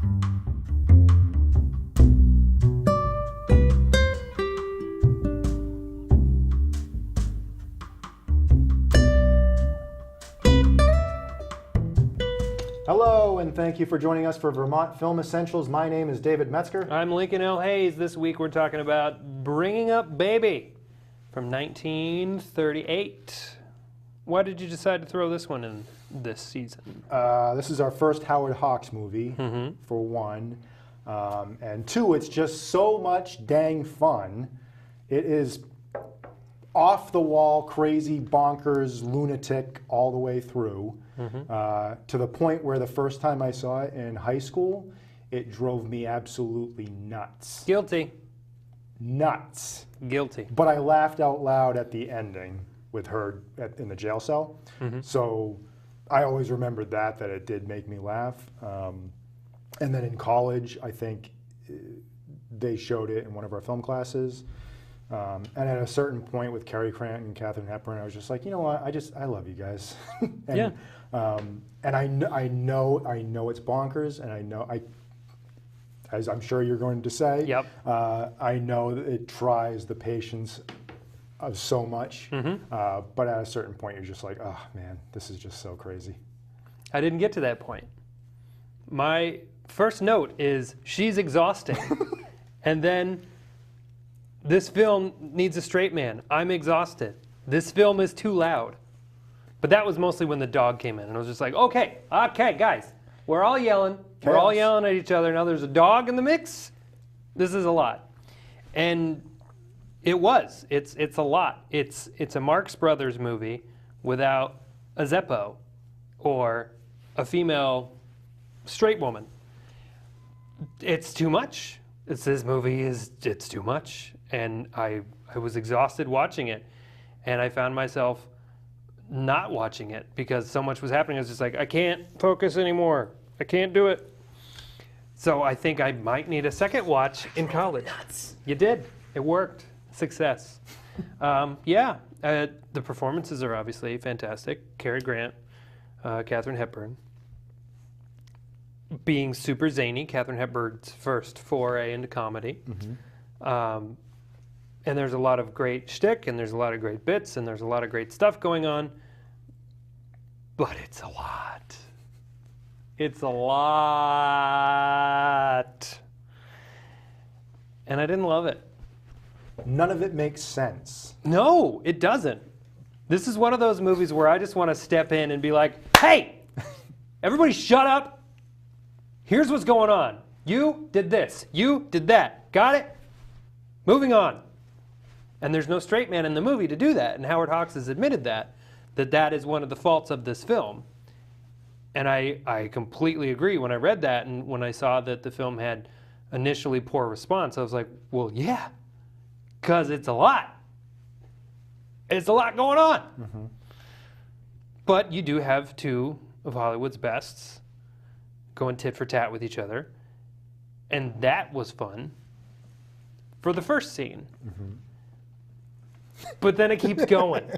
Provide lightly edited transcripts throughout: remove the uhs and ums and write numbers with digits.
Hello, and thank you for joining us for Vermont Film Essentials. My name is David Metzger. I'm Lincoln L. Hayes. This week we're talking about Bringing Up Baby from 1938. Why did you decide to throw this one in this season? This is our first Howard Hawks movie, for one. And two, it's just so much dang fun. It is off-the-wall, crazy, bonkers, lunatic all the way through. To the point where the first time I saw it in high school, it drove me absolutely nuts. Guilty. Nuts. Guilty. But I laughed out loud at the ending with her in the jail cell. So I always remembered that it did make me laugh. And then in college, I think they showed it in one of our film classes. And at a certain point with Cary and Katharine Hepburn, I was just like, you know what? I love you guys. And, yeah. And I know it's bonkers, and as I'm sure you're going to say, Yep. I know that it tries the patience of so much, but at a certain point, you're just like, oh man, this is just so crazy. I didn't get to that point. My first note is she's exhausting. And then this film needs a straight man. I'm exhausted. This film is too loud. But that was mostly when the dog came in, and I was just like, okay, guys, we're all yelling. Chaos. We're all yelling at each other. Now there's a dog in the mix. This is a lot. And it was. It's a lot. It's a Marx Brothers movie without a Zeppo or a female straight woman. It's too much. It's too much. And I was exhausted watching it, and I found myself not watching it because so much was happening. I was just like, I can't focus anymore. I can't do it. So I think I might need a second watch in college. Nuts. You did. It worked. Success. The performances are obviously fantastic. Cary Grant, Katharine Hepburn. Being super zany, Katharine Hepburn's first foray into comedy. And there's a lot of great shtick, and there's a lot of great bits, and there's a lot of great stuff going on. But it's a lot. It's a lot. And I didn't love it. None of it makes sense. No, it doesn't. This is one of those movies where I just want to step in and be like, hey, everybody shut up. Here's what's going on. You did this. You did that. Got it? Moving on. And there's no straight man in the movie to do that. And Howard Hawks has admitted that is one of the faults of this film. And I completely agree. When I read that and when I saw that the film had initially poor response, I was like, well, yeah, because it's a lot. It's a lot going on. But you do have two of Hollywood's bests going tit for tat with each other. And that was fun for the first scene. But then it keeps going.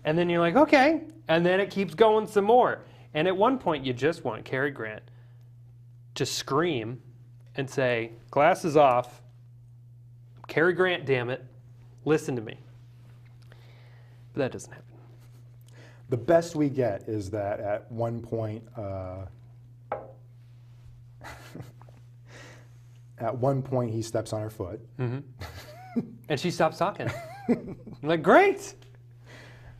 And then you're like, okay. And then it keeps going some more. And at one point, you just want Cary Grant to scream and say, glasses off. Cary Grant, damn it. Listen to me. But that doesn't happen. The best we get is that at one point, he steps on her foot. And she stops talking. I'm like, great.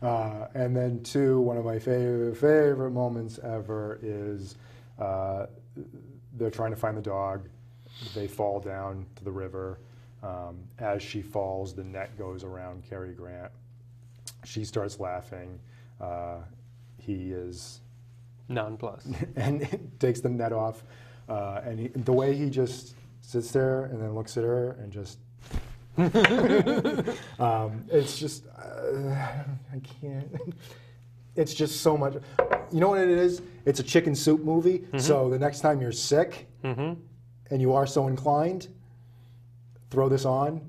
And then two, one of my favorite moments ever is they're trying to find the dog. They fall down to the river. As she falls, the net goes around Cary Grant. She starts laughing. He is nonplussed. And takes the net off. And the way he just sits there and then looks at her and just it's just I can't. It's just so much. You know what it is? It's a chicken soup movie. So the next time you're sick and you are so inclined, throw this on.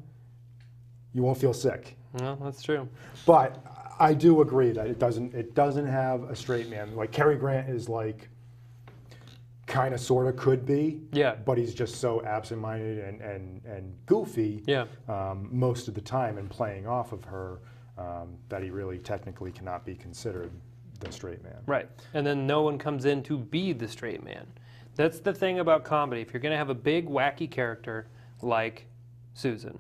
You won't feel sick. No, that's true. But I do agree that it doesn't have a straight man. Like Cary Grant is like kind of sort of could be. Yeah. But he's just so absent-minded and goofy Yeah. most of the time and playing off of her that he really technically cannot be considered the straight man. Right. And then no one comes in to be the straight man. That's the thing about comedy. If you're going to have a big, wacky character like Susan,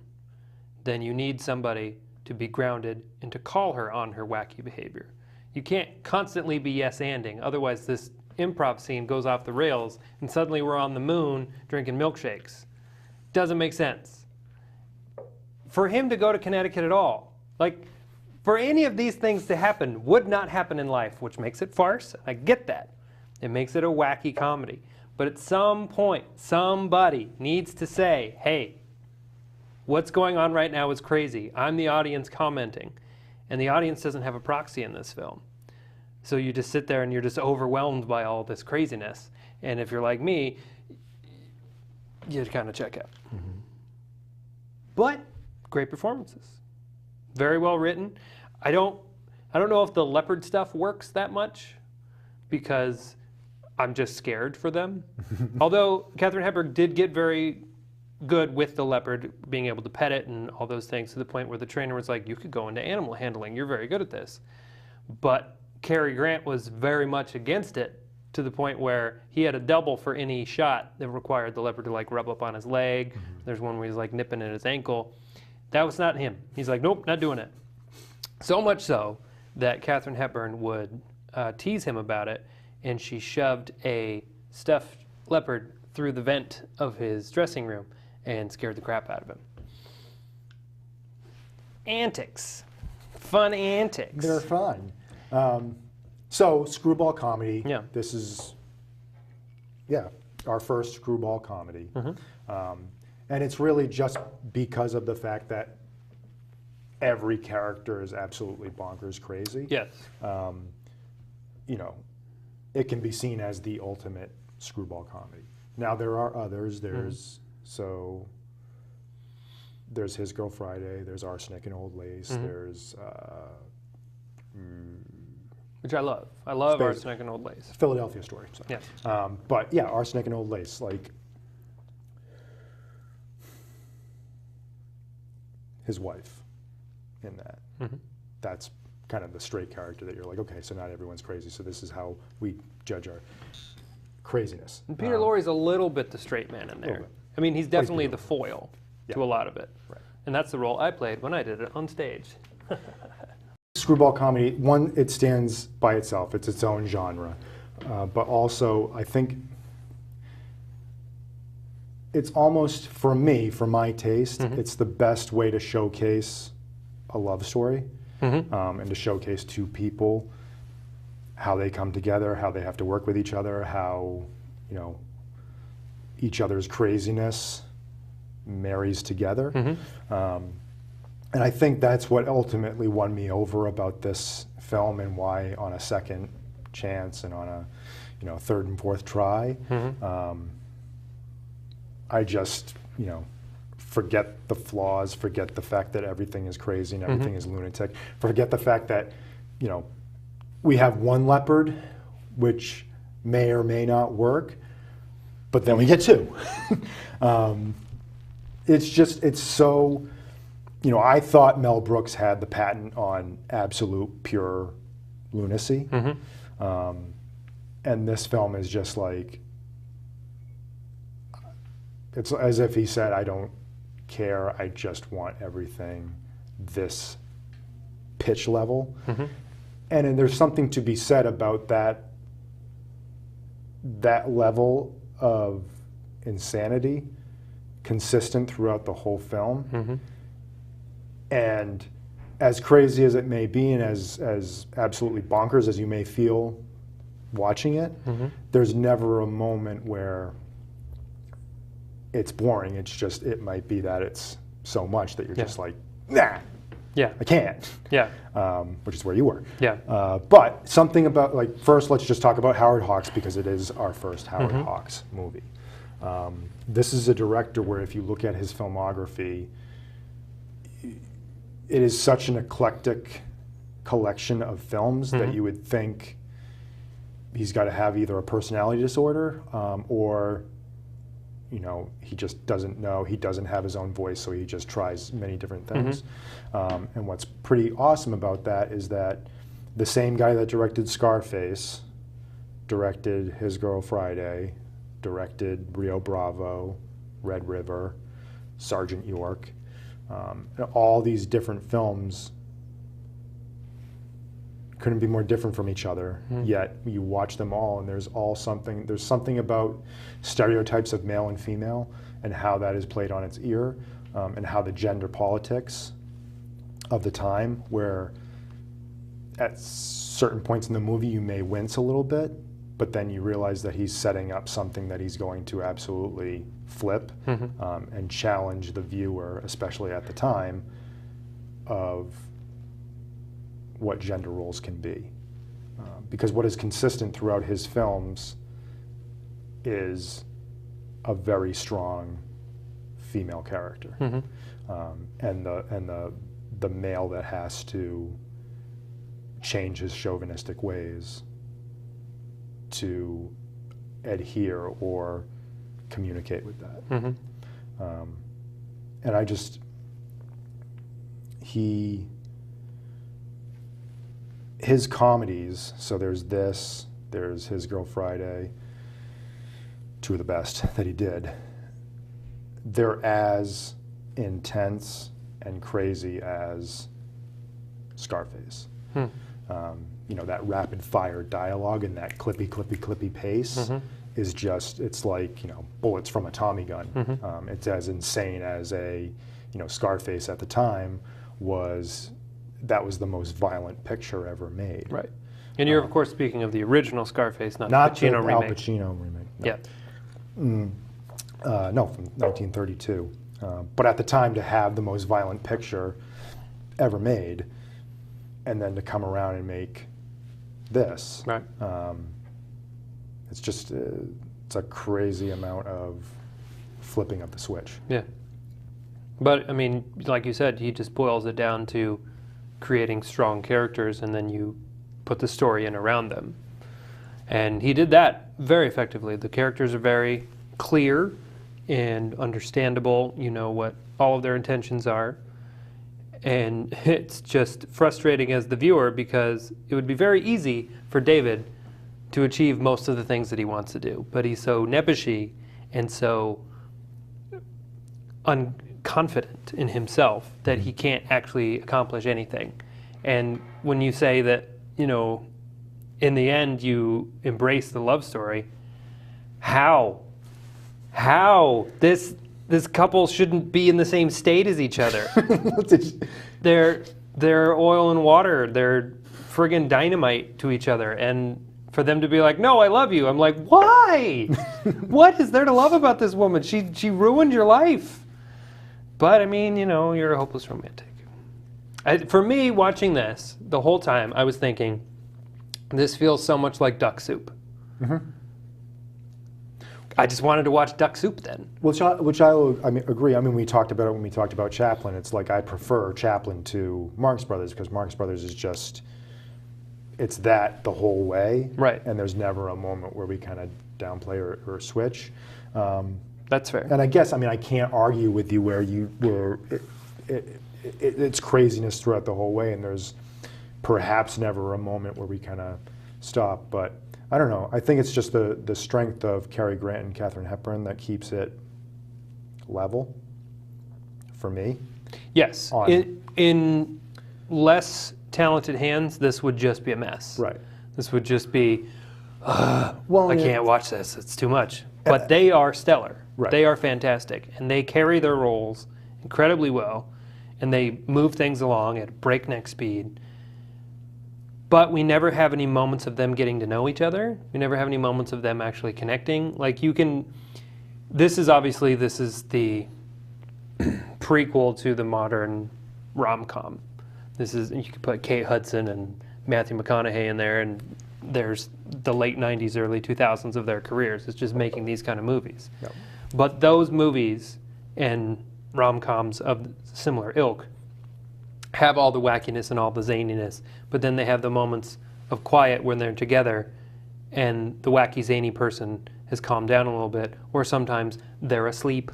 then you need somebody to be grounded and to call her on her wacky behavior. You can't constantly be yes-anding. Otherwise, this improv scene goes off the rails and suddenly we're on the moon drinking milkshakes. Doesn't make sense. For him to go to Connecticut at all, like, for any of these things to happen would not happen in life, which makes it farce. I get that. It makes it a wacky comedy. But at some point, somebody needs to say, hey, what's going on right now is crazy. I'm the audience commenting. And the audience doesn't have a proxy in this film. So you just sit there and you're just overwhelmed by all this craziness. And if you're like me, you kind of check out. Mm-hmm. But great performances. Very well written. I don't know if the leopard stuff works that much because I'm just scared for them. Although Katharine Hepburn did get very good with the leopard, being able to pet it and all those things, to the point where the trainer was like, you could go into animal handling, you're very good at this. But Cary Grant was very much against it, to the point where he had a double for any shot that required the leopard to like rub up on his leg. Mm-hmm. There's one where he's like nipping at his ankle. That was not him. He's like, nope, not doing it. So much so that Katharine Hepburn would tease him about it, and she shoved a stuffed leopard through the vent of his dressing room and scared the crap out of him. Antics. Fun antics. They're fun. So, Screwball Comedy. Yeah. This is, our first Screwball Comedy. Mm-hmm. And it's really just because of the fact that every character is absolutely bonkers crazy. Yes. It can be seen as the ultimate screwball comedy. Now, there are others. There's there's His Girl Friday. There's Arsenic and Old Lace. Mm-hmm. There's which I love. I love Arsenic and Old Lace. Philadelphia Story. So. Yeah. But yeah, Arsenic and Old Lace, like his wife in that. Mm-hmm. That's kind of the straight character that you're like, okay, so not everyone's crazy, so this is how we judge our craziness. And Peter Lorre's a little bit the straight man in there. I mean, he's definitely the foil to a lot of it. Right. And that's the role I played when I did it on stage. Screwball Comedy, one, it stands by itself. It's its own genre. But also, I think it's almost, for me, for my taste, mm-hmm. it's the best way to showcase a love story. Mm-hmm. And to showcase two people, how they come together, how they have to work with each other, how, each other's craziness marries together. Mm-hmm. And I think that's what ultimately won me over about this film, and why on a second chance and on a third and fourth try, mm-hmm. I just, forget the flaws, forget the fact that everything is crazy and everything mm-hmm. is lunatic, forget the fact that, we have one leopard, which may or may not work, but then we get two. It's so, I thought Mel Brooks had the patent on absolute pure lunacy. Mm-hmm. And this film is just like, it's as if he said, I don't care, I just want everything this pitch level. Mm-hmm. And then there's something to be said about that level of insanity consistent throughout the whole film. Mm-hmm. And as crazy as it may be, and as absolutely bonkers as you may feel watching it, mm-hmm. there's never a moment where it's boring. It's just, it might be that it's so much that you're just like, nah, I can't. Yeah. Which is where you were. Yeah. But something about, like, first let's just talk about Howard Hawks, because it is our first Howard mm-hmm. Hawks movie. This is a director where, if you look at his filmography, it is such an eclectic collection of films mm-hmm. that you would think he's got to have either a personality disorder or, he just doesn't know. He doesn't have his own voice, so he just tries many different things. And what's pretty awesome about that is that the same guy that directed Scarface directed His Girl Friday, directed Rio Bravo, Red River, Sergeant York, all these different films couldn't be more different from each other, yet you watch them all and there's something about stereotypes of male and female and how that is played on its ear, and how the gender politics of the time, where at certain points in the movie you may wince a little bit, but then you realize that he's setting up something that he's going to absolutely flip and challenge the viewer, especially at the time, of what gender roles can be. Because what is consistent throughout his films is a very strong female character, and the male that has to change his chauvinistic ways to adhere or communicate with that. And I just, his comedies, so there's His Girl Friday, two of the best that he did, they're as intense and crazy as Scarface. That rapid fire dialogue and that clippy pace is just, it's like, bullets from a Tommy gun. It's as insane as Scarface at the time was. That was the most violent picture ever made. Right. And you're, of course, speaking of the original Scarface, not the Pacino remake. Al Pacino remake. No. Yeah. No, from 1932. But at the time, to have the most violent picture ever made, and then to come around and make this, right. It's just, it's a crazy amount of flipping of the switch. Yeah. But, I mean, like you said, he just boils it down to creating strong characters, and then you put the story in around them. And he did that very effectively. The characters are very clear and understandable. You know what all of their intentions are. And it's just frustrating as the viewer, because it would be very easy for David to achieve most of the things that he wants to do. But he's so nebbishy and so confident in himself that he can't actually accomplish anything. And when you say that, in the end you embrace the love story, how this couple shouldn't be in the same state as each other. They're oil and water. They're friggin' dynamite to each other. And for them to be like, no, I love you. I'm like, why? What is there to love about this woman? She ruined your life. But, I mean, you're a hopeless romantic. For me, watching this, the whole time, I was thinking, this feels so much like Duck Soup. I just wanted to watch Duck Soup then. Which I agree. I mean, we talked about it when we talked about Chaplin. It's like I prefer Chaplin to Marx Brothers, because Marx Brothers is just, it's that the whole way. Right. And there's never a moment where we kind of downplay or switch. That's fair. And I guess, I can't argue with you where it's craziness throughout the whole way, and there's perhaps never a moment where we kind of stop. But I don't know. I think it's just the strength of Cary Grant and Katharine Hepburn that keeps it level for me. Yes. In less talented hands, this would just be a mess. Right. This would just be, I can't watch this. It's too much. But they are stellar. Right. They are fantastic. And they carry their roles incredibly well. And they move things along at breakneck speed. But we never have any moments of them getting to know each other. We never have any moments of them actually connecting. Like this is the prequel to the modern rom-com. You could put Kate Hudson and Matthew McConaughey in there, and there's the late 90s, early 2000s of their careers. It's just making these kind of movies. Yep. But those movies and rom-coms of similar ilk have all the wackiness and all the zaniness, but then they have the moments of quiet when they're together, and the wacky zany person has calmed down a little bit, or sometimes they're asleep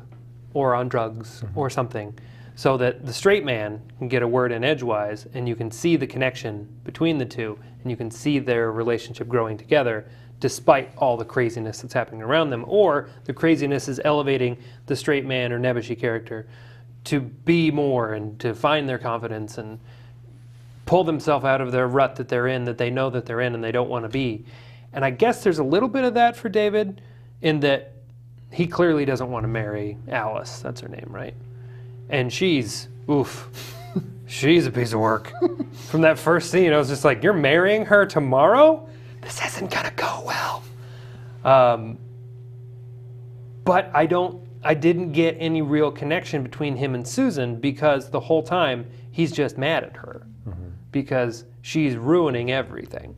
or on drugs or something, so that the straight man can get a word in edgewise, and you can see the connection between the two, and you can see their relationship growing together despite all the craziness that's happening around them, or the craziness is elevating the straight man or nebbishy character to be more and to find their confidence and pull themselves out of their rut that they're in, that they know that they're in and they don't want to be. And I guess there's a little bit of that for David, in that he clearly doesn't want to marry Alice. That's her name, right? And she's, oof, she's a piece of work. From that first scene, I was just like, you're marrying her tomorrow? This isn't gonna go well. But I didn't get any real connection between him and Susan, because the whole time he's just mad at her because she's ruining everything.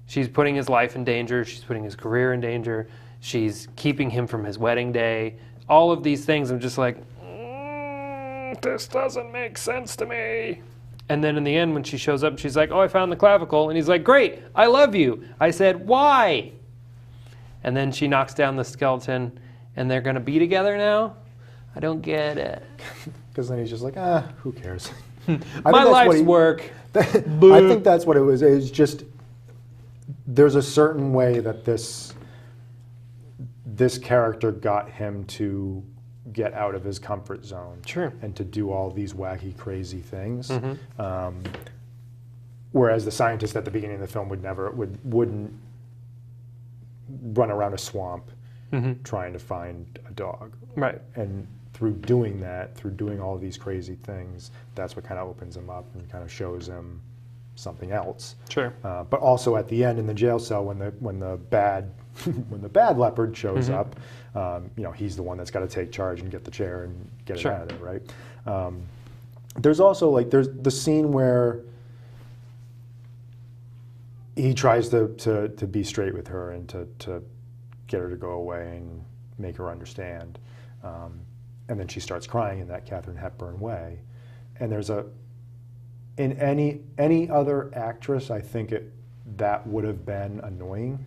She's putting his life in danger. She's putting his career in danger. She's keeping him from his wedding day. All of these things, I'm just like, this doesn't make sense to me. And then in the end, when she shows up, she's like, oh, I found the clavicle. And he's like, great, I love you. I said, why? And then she knocks down the skeleton, and they're going to be together now? I don't get it. Because then he's just like, who cares? My life's work. I think that's what it was. It was just, there's a certain way that this character got him to get out of his comfort zone. Sure. And to do all these wacky, crazy things. Whereas the scientist at the beginning of the film wouldn't run around a swamp trying to find a dog. Right. And through doing that, through doing all of these crazy things, that's what kind of opens him up and kind of shows him something else. Sure. But also at the end in the jail cell, when the bad leopard shows up, he's the one that's got to take charge and get the chair and get it out of there, right? There's also there's the scene where he tries to be straight with her and to get her to go away and make her understand. And then she starts crying in that Katharine Hepburn way. And there's in any other actress, I think that would have been annoying,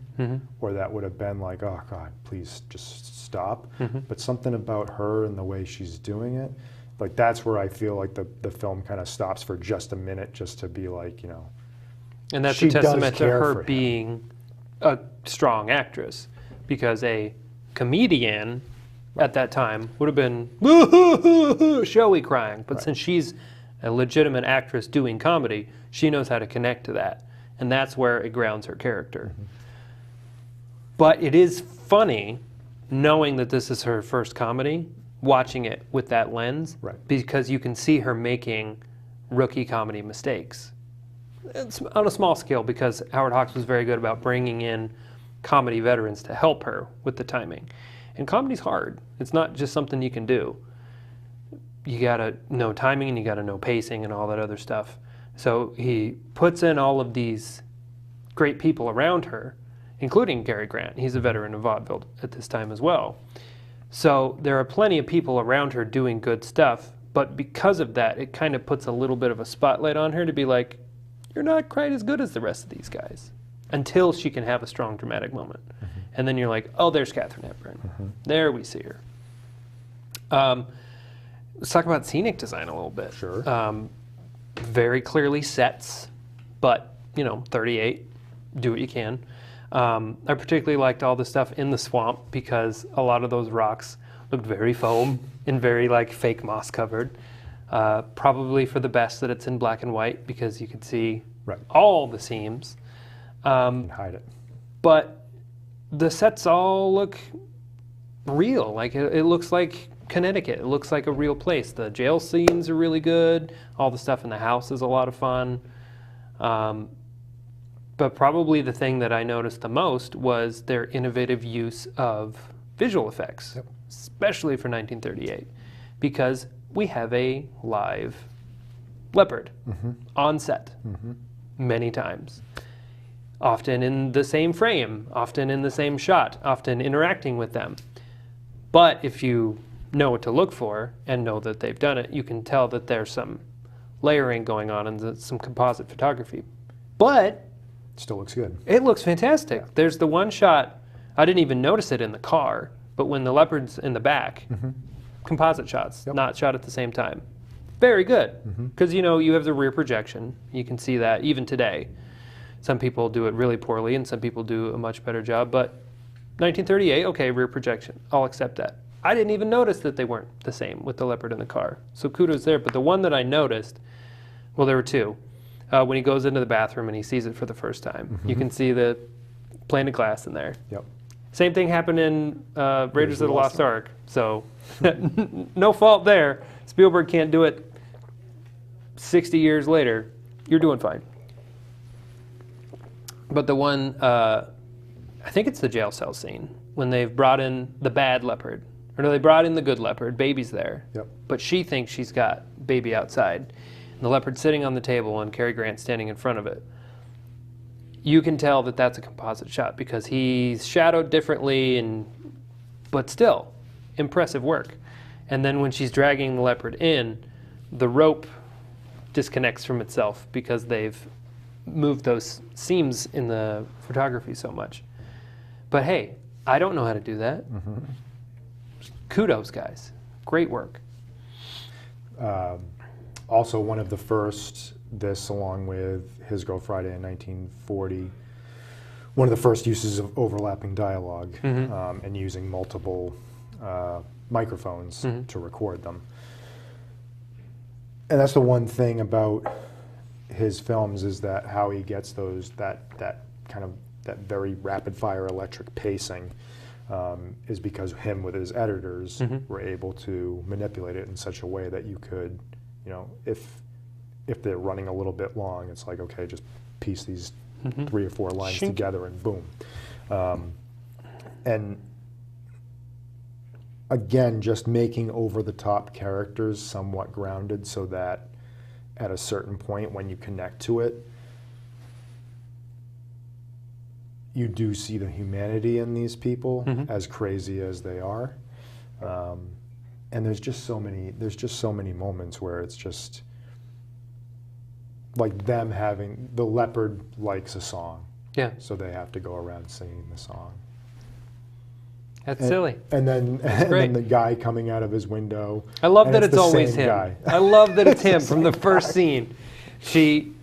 or that would have been like, oh God, please just stop. But something about her and the way she's doing it, like that's where I feel like the film kind of stops for just a minute, just to be like, and that's a testament to her being a strong actress, because a comedian at that time would have been showy crying, but since she's a legitimate actress doing comedy, she knows how to connect to that, and that's where it grounds her character. But it is funny knowing that this is her first comedy, watching it with that lens, because you can see her making rookie comedy mistakes. It's on a small scale, because Howard Hawks was very good about bringing in comedy veterans to help her with the timing. And comedy's hard. It's not just something you can do. You gotta know timing, and you gotta know pacing and all that other stuff. So he puts in all of these great people around her, including Cary Grant. He's a veteran of vaudeville at this time as well. So there are plenty of people around her doing good stuff, but because of that, it kind of puts a little bit of a spotlight on her to be like, you're not quite as good as the rest of these guys, until she can have a strong dramatic moment. And then you're like, oh, there's Katharine Hepburn. There we see her. Let's talk about scenic design a little bit. Sure. Very clearly sets, but 38, do what you can. I particularly liked all the stuff in the swamp, because a lot of those rocks looked very foam and very fake moss covered. Probably for the best that it's in black and white, because you could see all the seams. And hide it. But the sets all look real. It looks like Connecticut. It looks like a real place. The jail scenes are really good. All the stuff in the house is a lot of fun. But probably the thing that I noticed the most was their innovative use of visual effects, especially for 1938, because we have a live leopard on set many times. Often in the same frame, often in the same shot, often interacting with them. But if you know what to look for and know that they've done it, you can tell that there's some layering going on and some composite photography. But Still looks good. It looks fantastic. Yeah. There's the one shot, I didn't even notice it in the car, but when the leopard's in the back, composite shots, not shot at the same time. Very good, because you have the rear projection. You can see that even today. Some people do it really poorly, and some people do a much better job. But 1938, okay, rear projection. I'll accept that. I didn't even notice that they weren't the same with the leopard in the car. So kudos there. But the one that I noticed, well, there were two. When he goes into the bathroom and he sees it for the first time, you can see the pane of glass in there. Yep. Same thing happened in Raiders of the Lost Ark. So no fault there. Spielberg can't do it 60 years later. You're doing fine. But the one, I think it's the jail cell scene, when they've brought in the bad leopard. Or no, they brought in the good leopard. Baby's there. Yep. But she thinks she's got baby outside. And the leopard's sitting on the table and Cary Grant's standing in front of it. You can tell that that's a composite shot because he's shadowed differently, but still, impressive work. And then when she's dragging the leopard in, the rope disconnects from itself because they've moved those seams in the photography so much. But hey, I don't know how to do that. Kudos, guys. Great work. Also, one of the first, this along with His Girl Friday in 1940, one of the first uses of overlapping dialogue and using multiple microphones to record them. And that's the one thing about his films is that how he gets that very rapid fire electric pacing is because him with his editors were able to manipulate it in such a way that you could, if they're running a little bit long, it's like, okay, just piece these 3 or 4 lines together and boom. And again, just making over-the-top characters somewhat grounded so that at a certain point when you connect to it, you do see the humanity in these people, as crazy as they are. And there's just so many moments where it's just like them having, the leopard likes a song. Yeah. So they have to go around singing the song. That's silly. And then the guy coming out of his window. I love that it's always him. Guy. I love that it's him from the first scene. She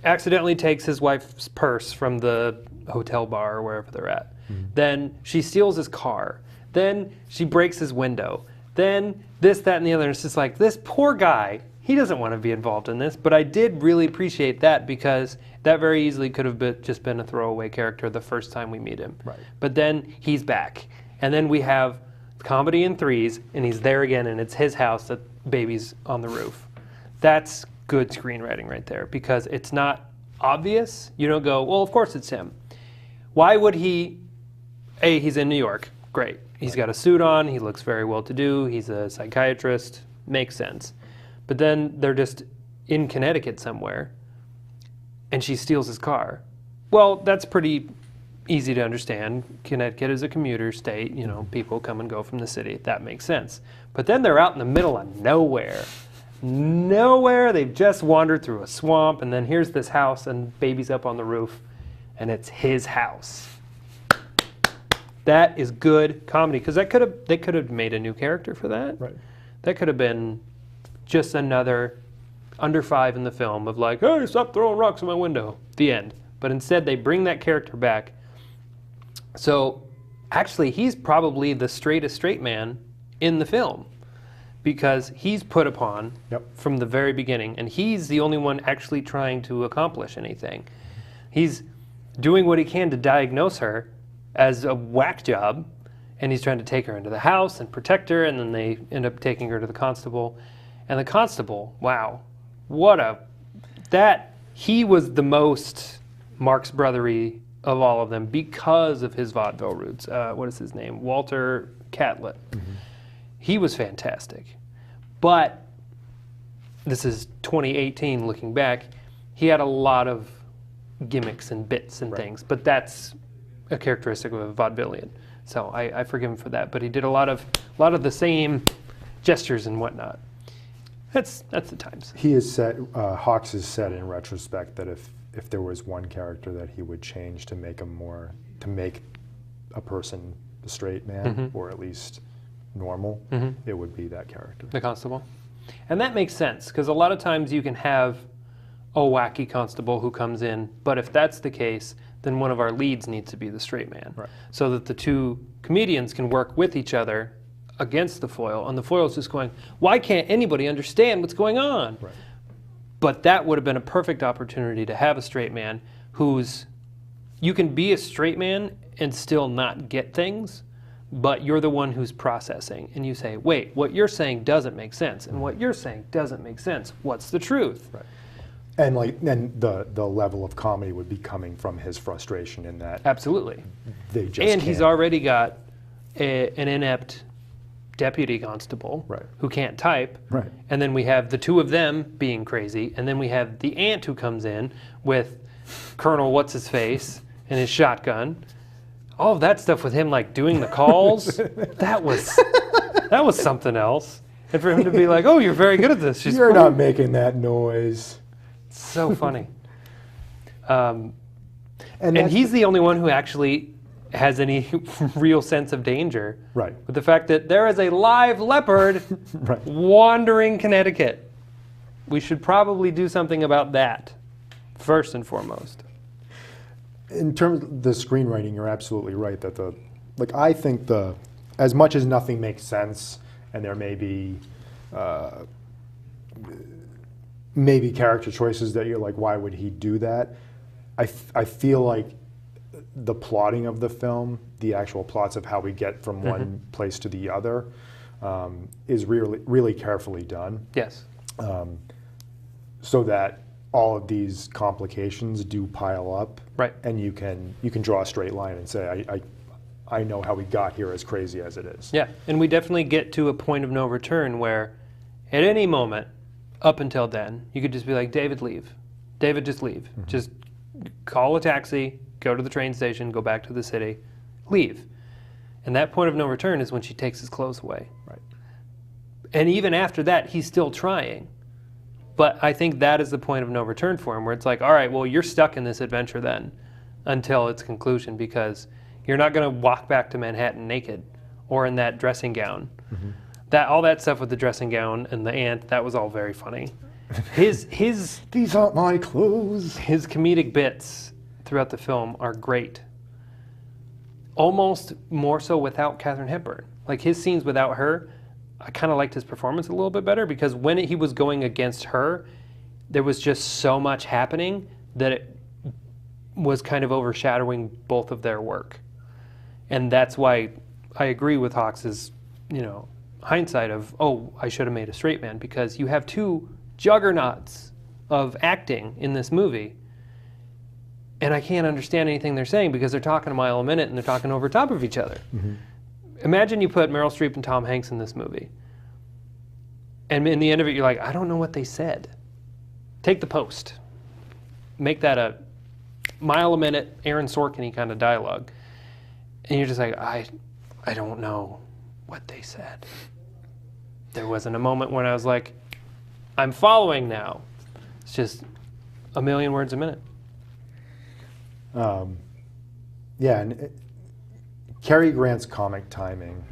accidentally takes his wife's purse from the hotel bar or wherever they're at. Then she steals his car. Then she breaks his window. Then this, that, and the other. And it's just like, this poor guy, he doesn't want to be involved in this. But I did really appreciate that because that very easily could have just been a throwaway character the first time we meet him. Right. But then he's back. And then we have comedy in threes, and he's there again, and it's his house that baby's on the roof. That's good screenwriting right there because it's not obvious. You don't go, well, of course it's him. Why would he? He's in New York. Great. He's got a suit on. He looks very well-to-do. He's a psychiatrist. Makes sense. But then they're just in Connecticut somewhere, and she steals his car. Well, that's pretty easy to understand. Connecticut is a commuter state. People come and go from the city. That makes sense. But then they're out in the middle of nowhere. Nowhere. They've just wandered through a swamp, and then here's this house, and baby's up on the roof, and it's his house. That is good comedy because they could have made a new character for that. Right. That could have been just another under 5 in the film of like, hey, stop throwing rocks in my window. The end. But instead, they bring that character back. So actually, he's probably the straightest straight man in the film because he's put upon from the very beginning, and he's the only one actually trying to accomplish anything. He's doing what he can to diagnose her as a whack job, and he's trying to take her into the house and protect her, and then they end up taking her to the constable. And the constable, wow, he was the most Marx Brothery of all of them because of his vaudeville roots. What is his name? Walter Catlett. He was fantastic. But this is 2018 looking back, he had a lot of gimmicks and bits and things, but that's a characteristic of a vaudevillian. So I forgive him for that, but he did a lot of the same gestures and whatnot. That's the times. He has said, Hawks has said in retrospect that if if there was one character that he would change to make a person a straight man, or at least normal, it would be that character. The constable. And that makes sense, because a lot of times you can have a wacky constable who comes in, but if that's the case, then one of our leads needs to be the straight man. Right. So that the two comedians can work with each other against the foil, and the foil's just going, why can't anybody understand what's going on? Right. But that would have been a perfect opportunity to have a straight man you can be a straight man and still not get things, but you're the one who's processing. And you say, wait, what you're saying doesn't make sense, and what you're saying doesn't make sense. What's the truth? Right. And the level of comedy would be coming from his frustration in that. Absolutely. They just and he's already got an inept deputy constable who can't type. Right. And then we have the two of them being crazy, and then we have the aunt who comes in with Colonel What's-His-Face and his shotgun. All of that stuff with him like doing the calls, that was something else. And for him to be like, oh, you're very good at this. You're not making that noise. So funny. And he's the only one who actually has any real sense of danger. Right. With the fact that there is a live leopard wandering Connecticut. We should probably do something about that, first and foremost. In terms of the screenwriting, you're absolutely right that I think as much as nothing makes sense, and there may be maybe character choices that you're like, why would he do that? I feel like the plotting of the film, the actual plots of how we get from one place to the other, is really, really carefully done. Yes. So that all of these complications do pile up, and you can draw a straight line and say, I know how we got here, as crazy as it is. Yeah, and we definitely get to a point of no return where, at any moment, up until then, you could just be like, David, leave. David, just leave. Just call a taxi, go to the train station, go back to the city, leave. And that point of no return is when she takes his clothes away. Right. And even after that, he's still trying. But I think that is the point of no return for him, where it's like, all right, well, you're stuck in this adventure then until its conclusion, because you're not going to walk back to Manhattan naked or in that dressing gown. All that stuff with the dressing gown and the aunt, that was all very funny. These aren't my clothes. His comedic bits throughout the film are great. Almost more so without Katharine Hepburn. Like his scenes without her, I kind of liked his performance a little bit better, because when he was going against her, there was just so much happening that it was kind of overshadowing both of their work. And that's why I agree with Hawks's, hindsight of, oh, I should have made a straight man, because you have two juggernauts of acting in this movie, and I can't understand anything they're saying because they're talking a mile a minute and they're talking over top of each other. Imagine you put Meryl Streep and Tom Hanks in this movie, and in the end of it, you're like, I don't know what they said. Take The Post. Make that a mile a minute, Aaron Sorkin-y kind of dialogue. And you're just like, I don't know what they said. There wasn't a moment when I was like, I'm following now. It's just a million words a minute. Yeah, and Cary Grant's comic timing.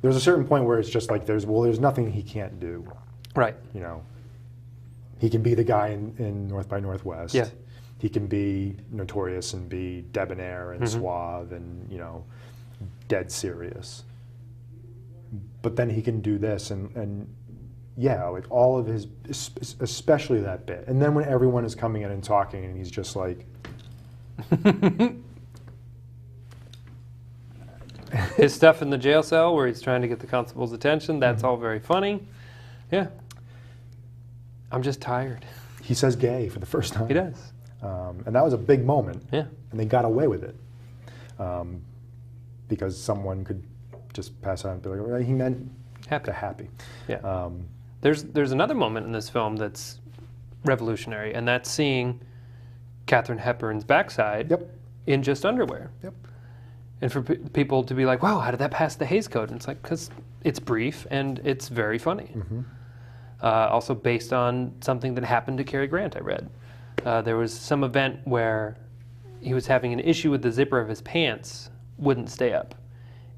There's a certain point where it's just like there's nothing he can't do. Right. He can be the guy in North by Northwest. Yeah. He can be notorious and be debonair and suave and dead serious. But then he can do this and yeah, like all of his, especially that bit. And then when everyone is coming in and talking and he's just like... His stuff in the jail cell where he's trying to get the constable's attention, that's all very funny. Yeah. I'm just tired. He says gay for the first time. He does. And that was a big moment. Yeah. And they got away with it. Because someone could just pass on and be like, well, he meant happy. Yeah. There's another moment in this film that's revolutionary, and that's seeing Katharine Hepburn's backside in just underwear. Yep. And for people to be like, wow, how did that pass the Hays Code? And it's like, because it's brief and it's very funny. Also based on something that happened to Cary Grant, I read. There was some event where he was having an issue with the zipper of his pants wouldn't stay up.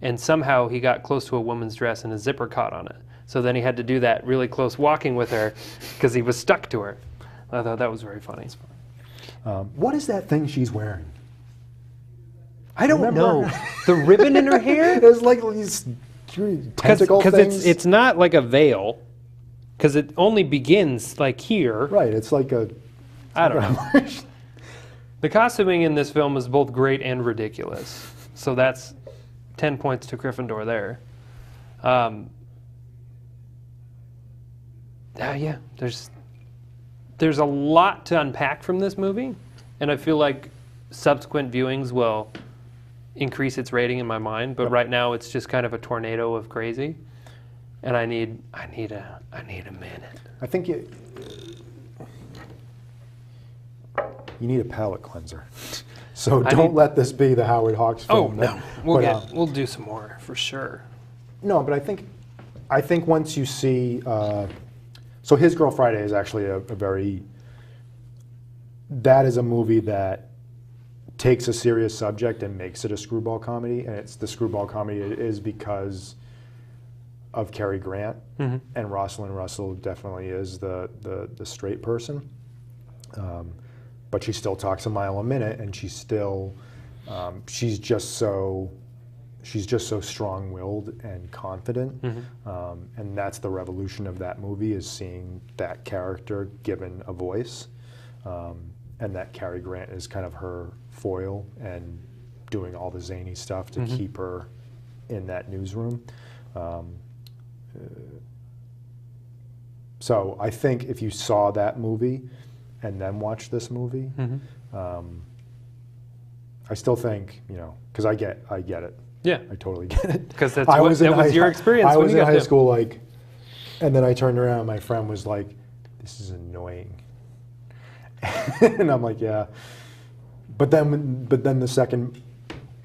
And somehow he got close to a woman's dress and his zipper caught on it. So then he had to do that really close walking with her because he was stuck to her. I thought that was very funny. What is that thing she's wearing? I don't know. The ribbon in her hair? It's like these tentacle things. Because it's not like a veil. Because it only begins like here. Right, it's like a... I don't know. The costuming in this film is both great and ridiculous. So that's 10 points to Gryffindor there. Yeah, there's a lot to unpack from this movie, and I feel like subsequent viewings will increase its rating in my mind. But right now, it's just kind of a tornado of crazy, and I need a minute. I think you need a palate cleanser. So don't let this be the Howard Hawks film. Oh no, we'll do some more for sure. No, but I think once you see. So His Girl Friday is actually a very, that is a movie that takes a serious subject and makes it a screwball comedy, and it's the screwball comedy it is because of Cary Grant, and Rosalind Russell definitely is the straight person, but she still talks a mile a minute, and she's still, she's just so strong-willed and confident, and that's the revolution of that movie, is seeing that character given a voice, and that Cary Grant is kind of her foil and doing all the zany stuff to keep her in that newsroom. So I think if you saw that movie and then watched this movie, I still think, because I get it. Yeah, I totally get it. Because that was your experience. I was in high school, and then I turned around, and my friend was like, "This is annoying," and I'm like, "Yeah." But then the second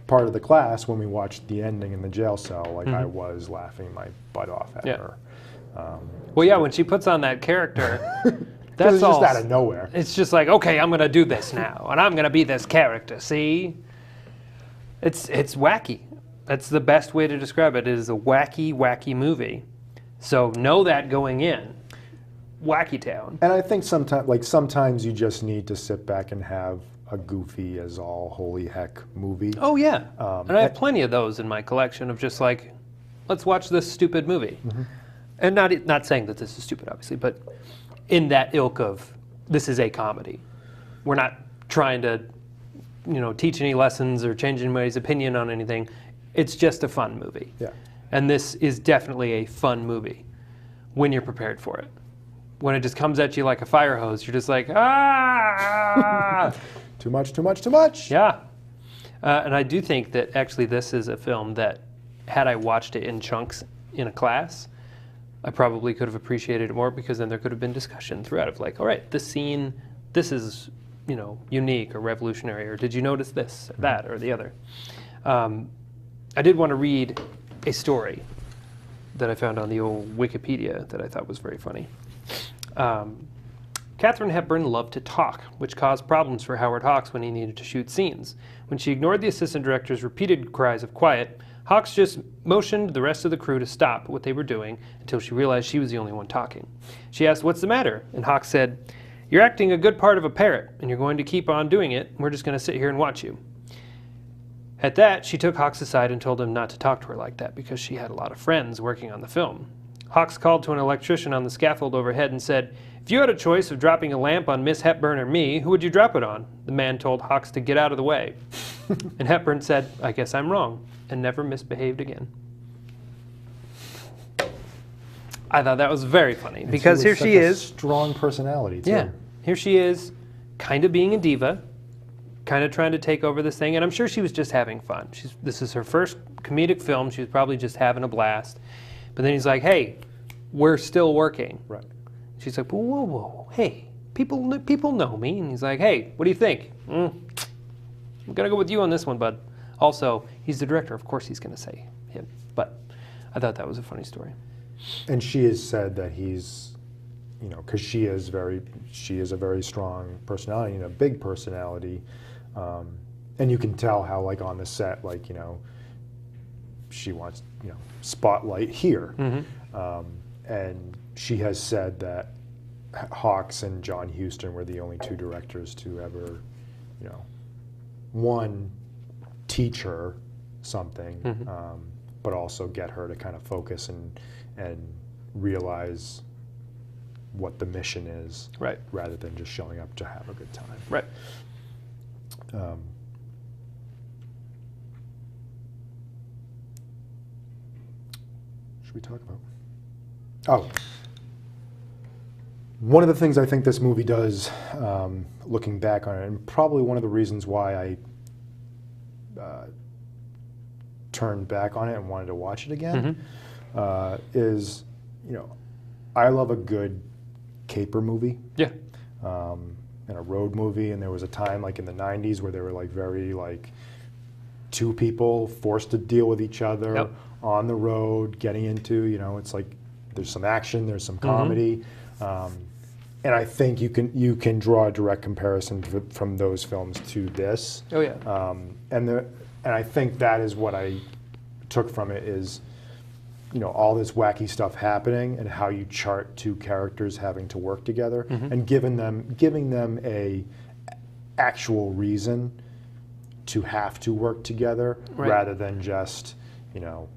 part of the class, when we watched the ending in the jail cell, I was laughing my butt off at her. Well, yeah, when she puts on that character, that's it's all just out of nowhere. It's just like, okay, I'm going to do this now, and I'm going to be this character. See, it's wacky. That's the best way to describe it. It is a wacky, wacky movie. So know that going in. Wacky town. And I think sometimes you just need to sit back and have a goofy as all holy heck movie. Oh yeah, and I have plenty of those in my collection of just like, let's watch this stupid movie. And not saying that this is stupid, obviously, but in that ilk of this is a comedy. We're not trying to, teach any lessons or change anybody's opinion on anything. It's just a fun movie. Yeah. And this is definitely a fun movie when you're prepared for it. When it just comes at you like a fire hose, you're just like, ah! Too much, too much, too much. Yeah. And I do think that actually this is a film that, had I watched it in chunks in a class, I probably could have appreciated it more, because then there could have been discussion throughout of like, all right, this scene, this is, unique or revolutionary, or did you notice this, or that, or the other? I did want to read a story that I found on the old Wikipedia that I thought was very funny. Katharine Hepburn loved to talk, which caused problems for Howard Hawks when he needed to shoot scenes. When she ignored the assistant director's repeated cries of quiet, Hawks just motioned the rest of the crew to stop what they were doing until she realized she was the only one talking. She asked, "What's the matter?" And Hawks said, "You're acting a good part of a parrot, and you're going to keep on doing it. We're just going to sit here and watch you." At that, she took Hawks aside and told him not to talk to her like that, because she had a lot of friends working on the film. Hawks called to an electrician on the scaffold overhead and said, "If you had a choice of dropping a lamp on Miss Hepburn or me, who would you drop it on?" The man told Hawks to get out of the way. And Hepburn said, "I guess I'm wrong," and never misbehaved again. I thought that was very funny, because here she is. Strong personality, too. Yeah, here she is, kind of being a diva, kind of trying to take over this thing, and I'm sure she was just having fun. This is her first comedic film. She was probably just having a blast. But then he's like, "Hey, we're still working." Right. She's like, "Whoa, whoa, hey, people know me." And he's like, "Hey, what do you think?" "I'm gonna go with you on this one, bud." Also, he's the director. Of course he's gonna say him. But I thought that was a funny story. And she has said that he's you know, because she is a very strong personality and a big personality, and you can tell how, like, on the set, like, you know, she wants, you know, spotlight here, and she has said that Hawks and John Huston were the only two directors to ever, you know, one, teach her something, but also get her to kind of focus and realize what the mission is, right, rather than just showing up to have a good time. Right. Should we talk about? Oh, one of the things I think this movie does, looking back on it, and probably one of the reasons why I turned back on it and wanted to watch it again, is, you know, I love a good caper movie. Yeah. And a road movie, and there was a time, like in the 90s, where they were like very, like, two people forced to deal with each other on the road, getting into, you know, it's like there's some action, there's some comedy, and I think you can draw a direct comparison from those films to this. Oh yeah. And I think that is what I took from it, is, you know, all this wacky stuff happening and how you chart two characters having to work together, and giving them a actual reason to have to work together, rather than just, you know,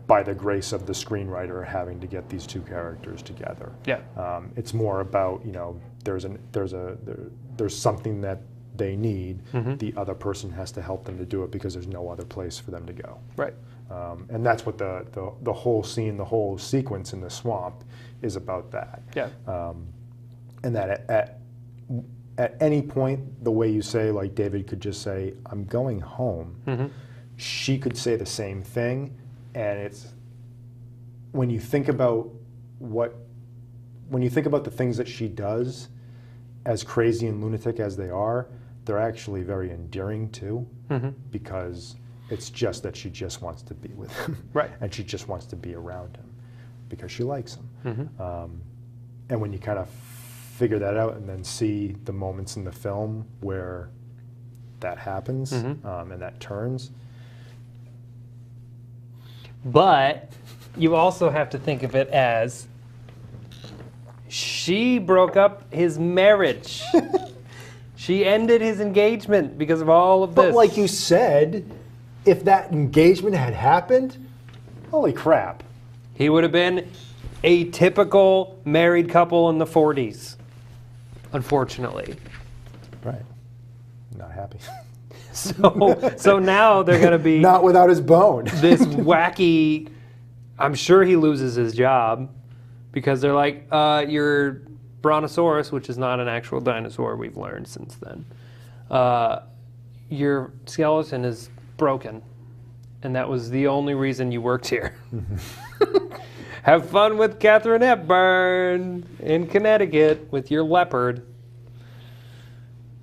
by the grace of the screenwriter having to get these two characters together. Yeah. It's more about, you know, there's something that they need. The other person has to help them to do it because there's no other place for them to go. Right. And that's what the whole scene, the whole sequence in the swamp is about that. Yeah. And that at any point, the way you say, like, David could just say, "I'm going home," she could say the same thing, and it's, when you think about the things that she does, as crazy and lunatic as they are, they're actually very endearing too, because it's just that she just wants to be with him, right, and she just wants to be around him because she likes him. And when you kind of figure that out and then see the moments in the film where that happens, and that turns. But you also have to think of it as she broke up his marriage. She ended his engagement because of all of this. But like you said, if that engagement had happened, holy crap. He would have been a typical married couple in the 40s, unfortunately. Right. Not happy. So now they're going to be... Not without his bone. This wacky... I'm sure he loses his job because they're like, your brontosaurus, which is not an actual dinosaur, we've learned since then, your skeleton is broken. And that was the only reason you worked here. Have fun with Katharine Hepburn in Connecticut with your leopard.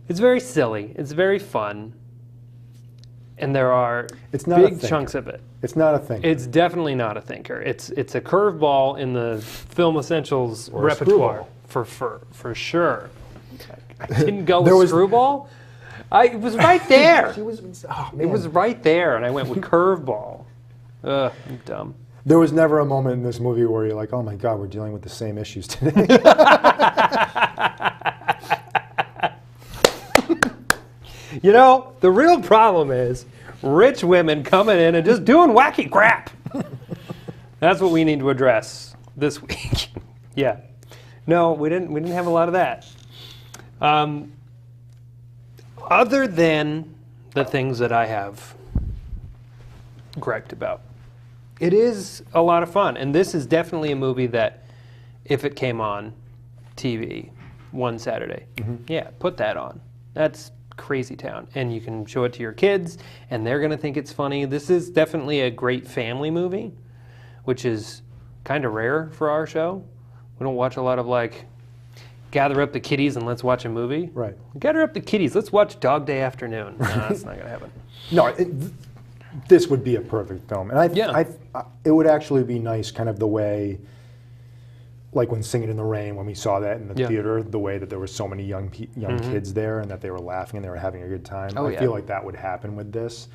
It's very silly. It's very fun. And there are big chunks of it. It's not a thinker. It's definitely not a thinker. It's a curveball in the Film Essentials Or a repertoire for sure. I didn't go with Screwball. It was right there. It was right there, and I went with curveball. Ugh, I'm dumb. There was never a moment in this movie where you're like, oh my God, we're dealing with the same issues today. You know, the real problem is rich women coming in and just doing wacky crap. That's what we need to address this week. Yeah. No, we didn't have a lot of that. Other than the things that I have griped about. It is a lot of fun, and this is definitely a movie that, if it came on TV one Saturday, yeah, put that on. That's crazy town, and you can show it to your kids, and they're gonna think it's funny. This is definitely a great family movie, which is kind of rare for our show. We don't watch a lot of, like, gather up the kiddies and let's watch a movie. Right. Gather up the kiddies, let's watch Dog Day Afternoon. No, that's not gonna happen. No, this would be a perfect film, and it would actually be nice, kind of the way like when Singing in the Rain, when we saw that in the Yeah. theater, the way that there were so many young kids there and that they were laughing and they were having a good time. Oh, I yeah. feel like that would happen with this.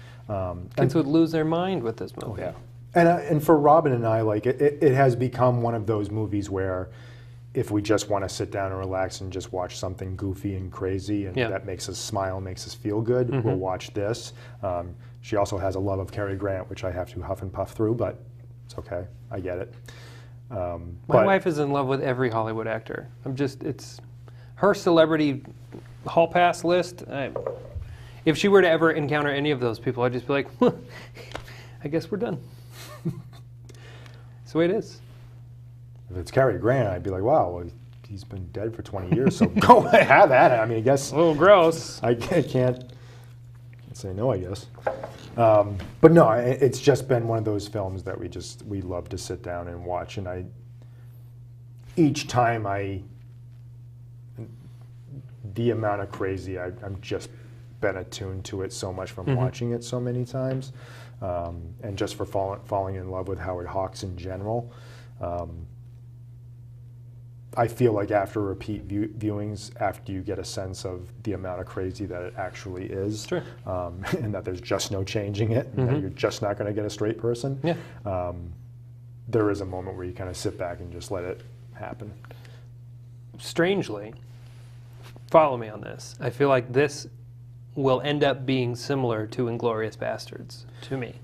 Kids would lose their mind with this movie. Yeah. And for Robin and I, like it has become one of those movies where if we just want to sit down and relax and just watch something goofy and crazy and Yeah. that makes us smile, makes us feel good, we'll watch this. She also has a love of Cary Grant, which I have to huff and puff through, but it's okay. I get it. My wife is in love with every Hollywood actor. It's her celebrity hall pass list. If she were to ever encounter any of those people, I'd just be like, I guess we're done. That's the way it is. If it's Cary Grant, I'd be like, wow, well, he's been dead for 20 years, so go have at it. I mean, I guess A little gross. I can't say no, I guess. But no, it's just been one of those films that we love to sit down and watch. And each time the amount of crazy, I'm just been attuned to it so much from watching it so many times. And just for falling in love with Howard Hawks in general. I feel like after repeat viewings, after you get a sense of the amount of crazy that it actually is, Sure. And that there's just no changing it, and that you're just not going to get a straight person, Yeah. there is a moment where you kind of sit back and just let it happen. Strangely, follow me on this. I feel like this will end up being similar to Inglourious Bastards to me,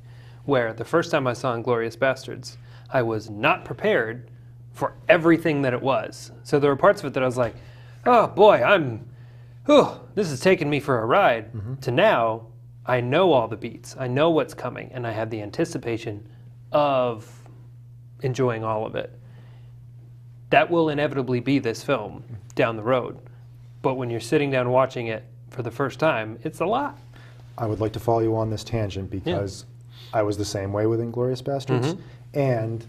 where the first time I saw Inglourious Bastards, I was not prepared for everything that it was. So there were parts of it that I was like, oh boy, this is taking me for a ride. To now, I know all the beats, I know what's coming, and I have the anticipation of enjoying all of it. That will inevitably be this film down the road. But when you're sitting down watching it for the first time, it's a lot. I would like to follow you on this tangent because I was the same way with Inglourious Basterds. And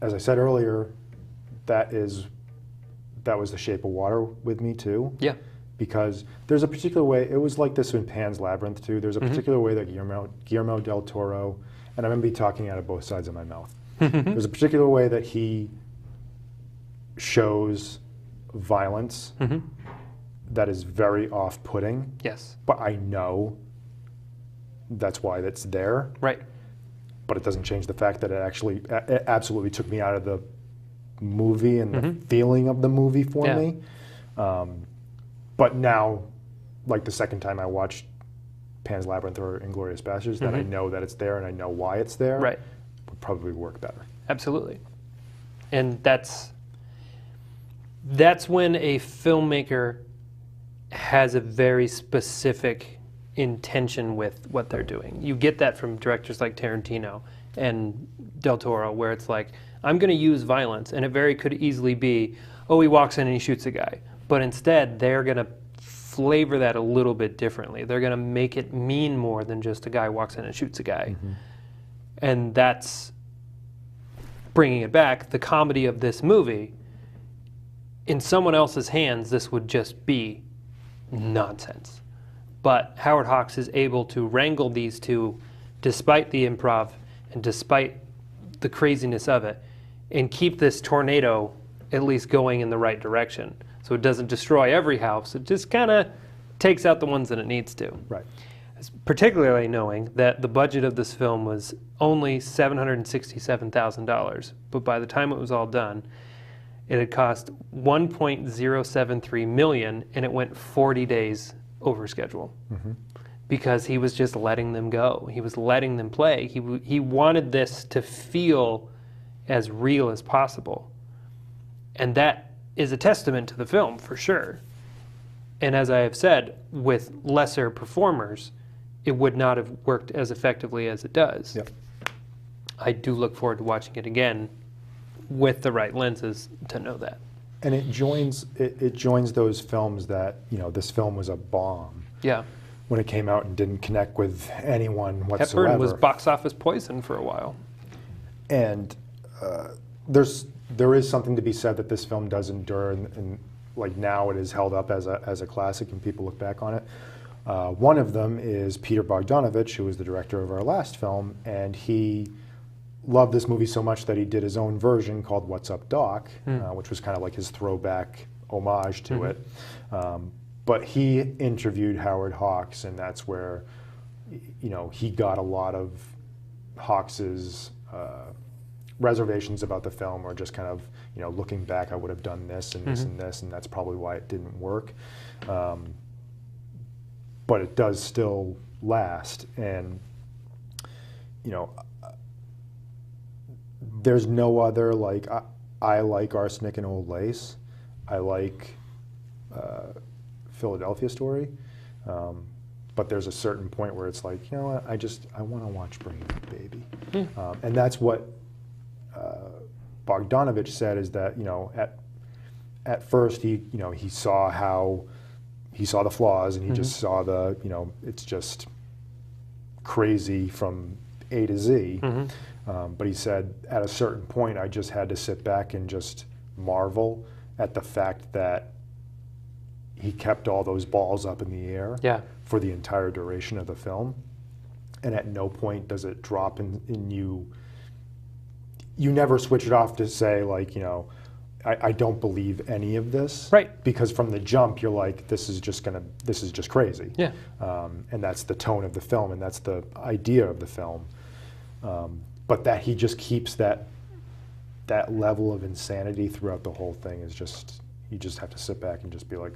as I said earlier, that was The Shape of Water with me too. Yeah. Because there's a particular way, it was like this in Pan's Labyrinth too, there's a particular way that Guillermo del Toro, and I remember talking out of both sides of my mouth, there's a particular way that he shows violence that is very off-putting. Yes. But I know that's why that's there. Right. But it doesn't change the fact that it absolutely took me out of the movie and the feeling of the movie for me. But now, like the second time I watched Pan's Labyrinth or Inglourious Basterds, that I know that it's there and I know why it's there, Right. would probably work better. Absolutely. And that's when a filmmaker has a very specific intention with what they're doing. You get that from directors like Tarantino and Del Toro, where it's like, I'm going to use violence, and it very could easily be, oh, he walks in and he shoots a guy. But instead, they're going to flavor that a little bit differently. They're going to make it mean more than just a guy walks in and shoots a guy. And that's, bringing it back, the comedy of this movie. In someone else's hands, this would just be nonsense. But Howard Hawks is able to wrangle these two, despite the improv and despite the craziness of it, and keep this tornado at least going in the right direction. So it doesn't destroy every house, it just kind of takes out the ones that it needs to. Right. Particularly knowing that the budget of this film was only $767,000, but by the time it was all done, it had cost $1.073 million, and it went 40 days over schedule. Because he was just letting them go. He was letting them play. He wanted this to feel as real as possible. And that is a testament to the film, for sure. And as I have said, with lesser performers, it would not have worked as effectively as it does. Yep. I do look forward to watching it again with the right lenses to know that. And it joins those films that, this film was a bomb. Yeah. When it came out and didn't connect with anyone whatsoever. Hepburn was box office poison for a while. And there is something to be said that this film does endure, and like now it is held up as a classic, and people look back on it. One of them is Peter Bogdanovich, who was the director of our last film, and he loved this movie so much that he did his own version called What's Up, Doc, which was kind of like his throwback homage to it. But he interviewed Howard Hawks, and that's where, you know, he got a lot of Hawks's reservations about the film, or just kind of, you know, looking back, I would have done this and this and this, and that's probably why it didn't work. But it does still last, and, you know, there's no other, like, I like Arsenic and Old Lace. I like Philadelphia Story. But there's a certain point where it's like, you know what, I want to watch Bring Back Baby. And that's what Bogdanovich said, is that, you know, at first he saw the flaws, and he just saw the, you know, it's just crazy from A to Z. But he said at a certain point, I just had to sit back and just marvel at the fact that he kept all those balls up in the air for the entire duration of the film. And at no point does it drop in you. You never switch it off to say, like, you know, I don't believe any of this. Right. Because from the jump, you're like, this is just crazy. Yeah. And that's the tone of the film, and that's the idea of the film. But that he just keeps that level of insanity throughout the whole thing is just, you just have to sit back and just be like,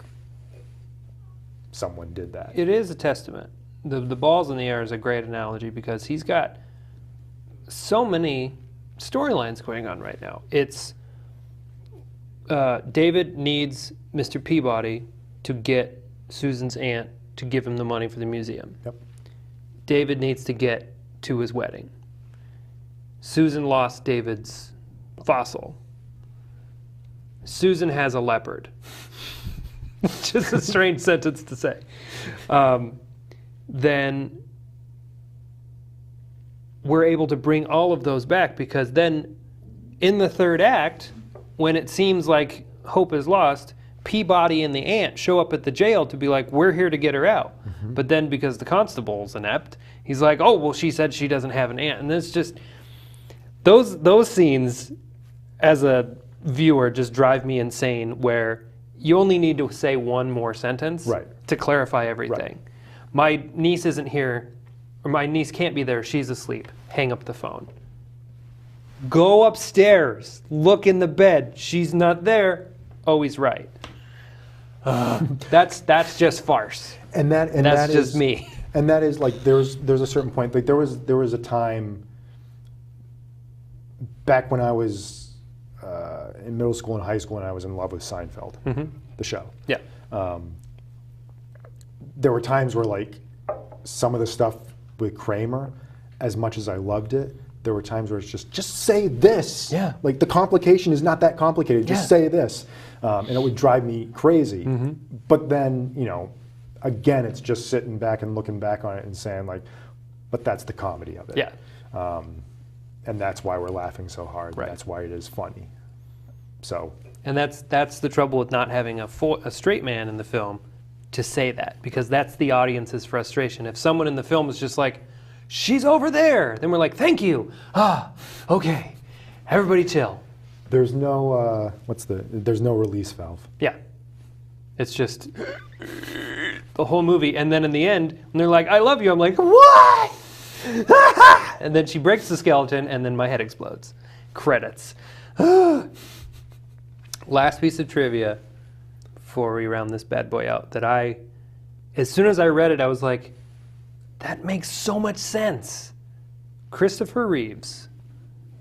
someone did that. It is a testament. The balls in the air is a great analogy, because he's got so many storylines going on right now. It's David needs Mr. Peabody to get Susan's aunt to give him the money for the museum. Yep. David needs to get to his wedding. Susan lost David's fossil. Susan has a leopard. Just a strange sentence to say. Then we're able to bring all of those back, because then in the third act, when it seems like hope is lost, Peabody and the aunt show up at the jail to be like, we're here to get her out. But then because the constable's inept, he's like, oh, well, she said she doesn't have an aunt. And it's just, those scenes as a viewer just drive me insane, where you only need to say one more sentence to clarify everything. My niece isn't here, or my niece can't be there, she's asleep. Hang up the phone. Go upstairs, look in the bed, she's not there. Oh, he's right. That's just farce. And that's just is, me. And that is, like, there's a certain point, like there was a time back when I was in middle school and high school, and I was in love with Seinfeld, the show. Yeah. There were times where, like, some of the stuff with Kramer, as much as I loved it, there were times where it's just say this. Yeah. Like, the complication is not that complicated. Just say this. And it would drive me crazy. But then, you know, again, it's just sitting back and looking back on it and saying, like, but that's the comedy of it. Yeah. And that's why we're laughing so hard. Right. That's why it is funny. So. And that's the trouble with not having a straight man in the film to say that, because that's the audience's frustration. If someone in the film is just like, she's over there, then we're like, thank you. Ah, okay. Everybody chill. There's no, there's no release valve. Yeah. It's just the whole movie. And then in the end, when they're like, I love you, I'm like, what? And then she breaks the skeleton, and then my head explodes. Credits. Last piece of trivia before we round this bad boy out, that as soon as I read it, I was like, that makes so much sense. Christopher Reeves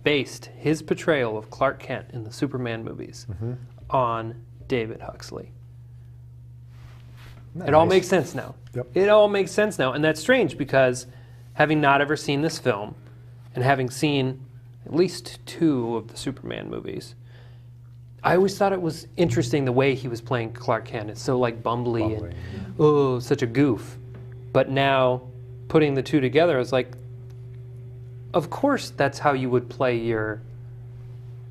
based his portrayal of Clark Kent in the Superman movies on David Huxley. Nice. It all makes sense now. Yep. It all makes sense now. And that's strange, because having not ever seen this film, and having seen at least 2 of the Superman movies, I always thought it was interesting the way he was playing Clark Kent. It's so, like, bumbly and, oh, such a goof. But now, putting the 2 together, I was like, of course that's how you would play your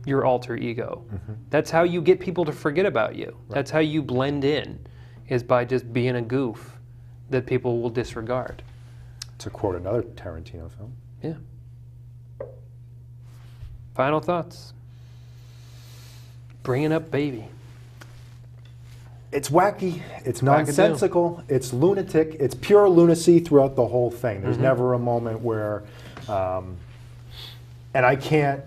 alter ego. That's how you get people to forget about you. Right. That's how you blend in, is by just being a goof that people will disregard. To quote another Tarantino film. Yeah. Final thoughts. Bringing Up Baby. It's wacky, it's nonsensical, it's lunatic, it's pure lunacy throughout the whole thing. There's never a moment where, and I can't,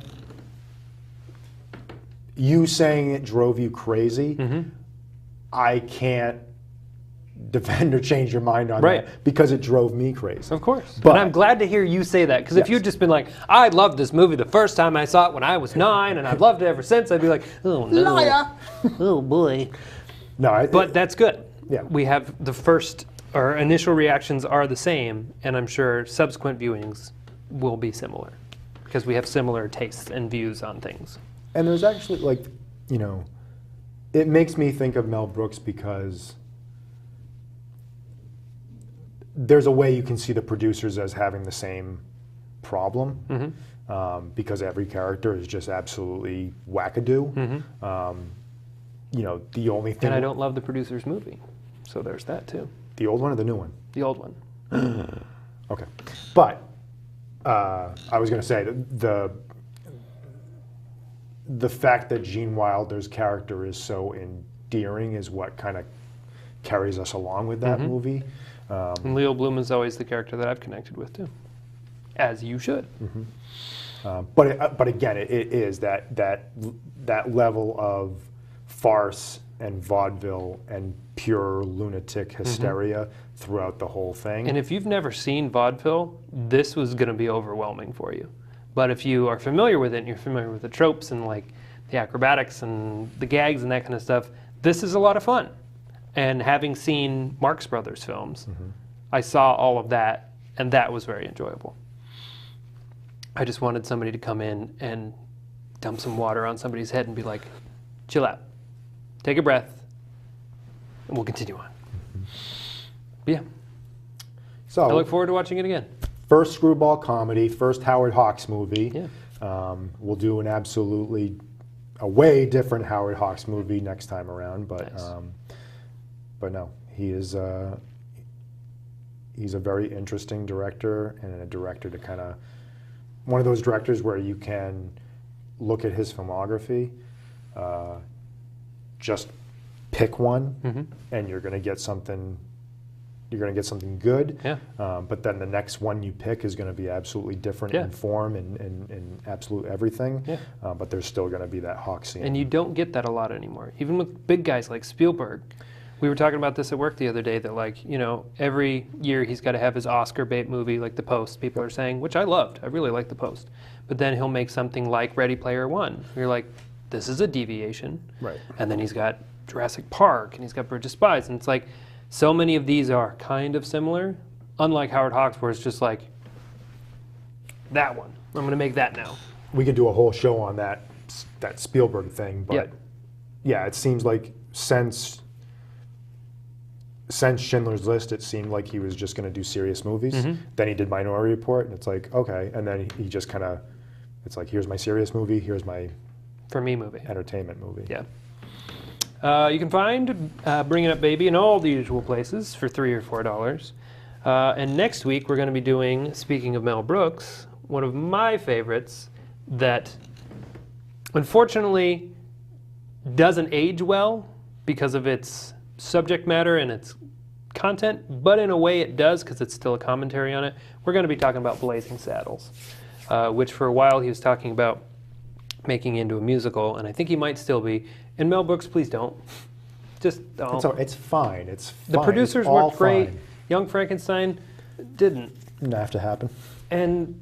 you saying it drove you crazy, I can't defend or change your mind on that because it drove me crazy. Of course. But and I'm glad to hear you say that, because if you'd just been like, I loved this movie the first time I saw it when I was 9, and I've loved it ever since, I'd be like, oh no. Liar. Oh boy. No, But that's good. Yeah. We have our initial reactions are the same, and I'm sure subsequent viewings will be similar, because we have similar tastes and views on things. And there's actually, like, you know, it makes me think of Mel Brooks because there's a way you can see the producers as having the same problem, because every character is just absolutely wackadoo. You know, the only thing... And I don't love the producer's movie, so there's that too. The old one or the new one? The old one. Okay. But I was going to say, the fact that Gene Wilder's character is so endearing is what kind of carries us along with that movie. And Leo Bloom is always the character that I've connected with too, as you should. But again, it is that level of farce and vaudeville and pure lunatic hysteria throughout the whole thing. And if you've never seen vaudeville, this was going to be overwhelming for you. But if you are familiar with it, and you're familiar with the tropes and like the acrobatics and the gags and that kind of stuff, this is a lot of fun. And having seen Marx Brothers films, I saw all of that, and that was very enjoyable. I just wanted somebody to come in and dump some water on somebody's head and be like, chill out, take a breath, and we'll continue on. But yeah, so I look forward to watching it again. First Screwball Comedy, first Howard Hawks movie. Yeah. We'll do a way different Howard Hawks movie next time around, but Nice. But no, he's a very interesting director, and a director to kind of, one of those directors where you can look at his filmography, just pick one, and you're going to get something. You're going to get something good, Yeah. But then the next one you pick is going to be absolutely different in form and absolute everything. Yeah. But there's still going to be that Hawksian. And you don't get that a lot anymore, even with big guys like Spielberg. We were talking about this at work the other day, that like, you know, every year he's got to have his Oscar bait movie like The Post, people are saying, which I loved. I really liked The Post. But then he'll make something like Ready Player One. You're like, this is a deviation. Right. And then he's got Jurassic Park, and he's got Bridge of Spies, and it's like, so many of these are kind of similar, unlike Howard Hawks, where it's just like, that one, I'm going to make that now. We could do a whole show on that Spielberg thing, but yeah, it seems like since Schindler's List, it seemed like he was just going to do serious movies. Then he did Minority Report, and it's like, okay, and then he just kind of, it's like, here's my serious movie, here's my For me movie. entertainment movie. Yeah. You can find Bringing Up Baby in all the usual places for $3 or $4. And next week we're going to be doing, speaking of Mel Brooks, one of my favorites that unfortunately doesn't age well because of its subject matter and its content, but in a way it does because it's still a commentary on it. We're going to be talking about Blazing Saddles, which for a while he was talking about making into a musical, and I think he might still be. And Mel Brooks, please don't. Just don't. It's fine. It's fine. The producers It's all worked great. fine. Young Frankenstein didn't. Didn't have to happen. And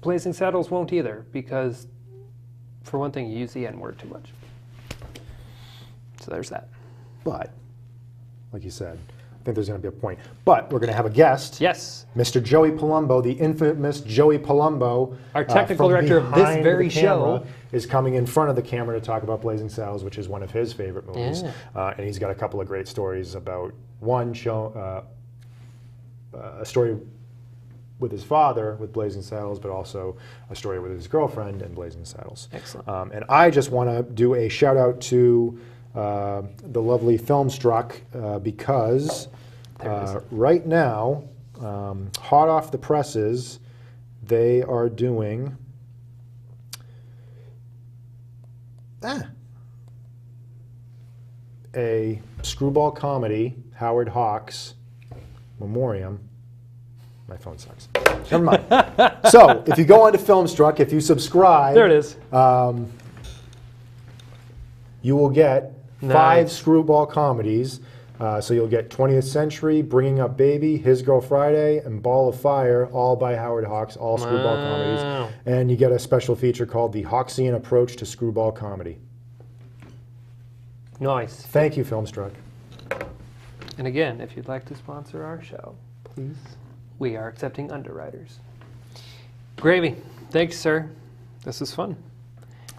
Blazing Saddles won't either, because for one thing, you use the N-word too much. So there's that. But, like you said, I think there's going to be a point. But we're going to have a guest. Yes. Mr. Joey Palumbo, the infamous Joey Palumbo. Our technical from director of this behind very the camera, show. is coming in front of the camera to talk about Blazing Saddles, which is one of his favorite movies. And he's got a couple of great stories about, one, a story with his father with Blazing Saddles, but also a story with his girlfriend and Blazing Saddles. Excellent. And I just want to do a shout out to the lovely Filmstruck because right now, hot off the presses, they are doing a Screwball Comedy, Howard Hawks Memoriam. My phone sucks. Never mind. So, if you go onto Filmstruck, if you subscribe, There it is. you will get Nice. 5 Screwball comedies. So you'll get 20th Century, Bringing Up Baby, His Girl Friday, and Ball of Fire, all by Howard Hawks, all Screwball comedies. And you get a special feature called The Hawksian Approach to Screwball Comedy. Nice. Thank you, Filmstruck. And again, if you'd like to sponsor our show, please, we are accepting underwriters. Gravy. Thanks, sir. This is fun.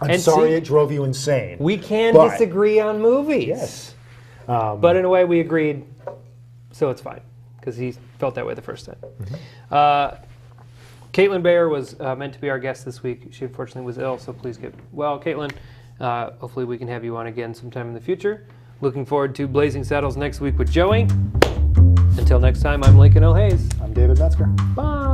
I'm And sorry see, it drove you insane. We can But- disagree on movies. Yes. But in a way, we agreed, so it's fine, because he felt that way the first time. Caitlin Bayer was meant to be our guest this week. She unfortunately was ill, so please get well, Caitlin. Hopefully we can have you on again sometime in the future. Looking forward to Blazing Saddles next week with Joey. Until next time, I'm Lincoln O'Hayes. I'm David Metzger. Bye.